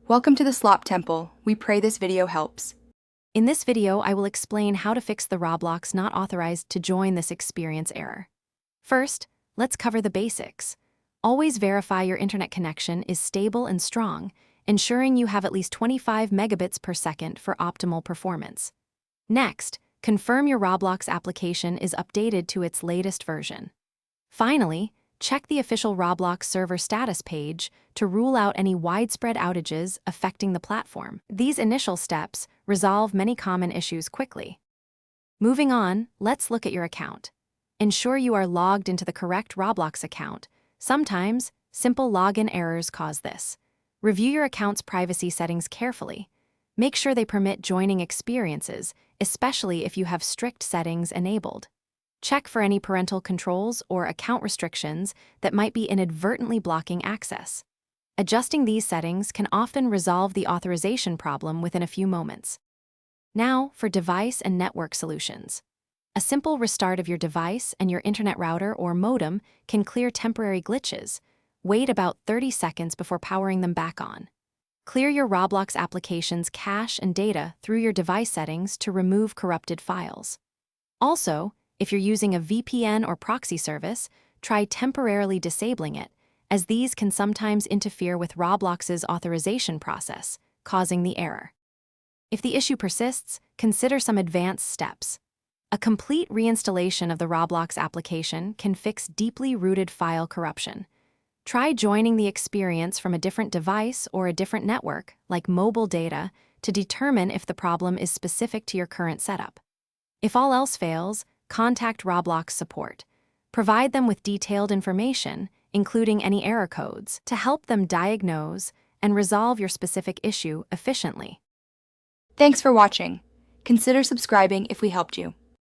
Welcome to the Slop Temple. We pray this video helps. In this video, I will explain how to fix the Roblox Not Authorized to join this experience error. First, let's cover the basics. Always verify your internet connection is stable and strong, ensuring you have at least 25 megabits per second for optimal performance. Next, confirm your Roblox application is updated to its latest version. Finally, check the official Roblox server status page to rule out any widespread outages affecting the platform. These initial steps resolve many common issues quickly. Moving on, let's look at your account. Ensure you are logged into the correct Roblox account. Sometimes, simple login errors cause this. Review your account's privacy settings carefully. Make sure they permit joining experiences, especially if you have strict settings enabled. Check for any parental controls or account restrictions that might be inadvertently blocking access. Adjusting these settings can often resolve the authorization problem within a few moments. Now, for device and network solutions. A simple restart of your device and your internet router or modem can clear temporary glitches. Wait about 30 seconds before powering them back on. Clear your Roblox application's cache and data through your device settings to remove corrupted files. Also, if you're using a VPN or proxy service, try temporarily disabling it, as these can sometimes interfere with Roblox's authorization process, causing the error. If the issue persists, consider some advanced steps. A complete reinstallation of the Roblox application can fix deeply rooted file corruption. Try joining the experience from a different device or a different network, like mobile data, to determine if the problem is specific to your current setup. If all else fails, contact Roblox support. Provide them with detailed information, including any error codes, to help them diagnose and resolve your specific issue efficiently. Thanks for watching. Consider subscribing if we helped you.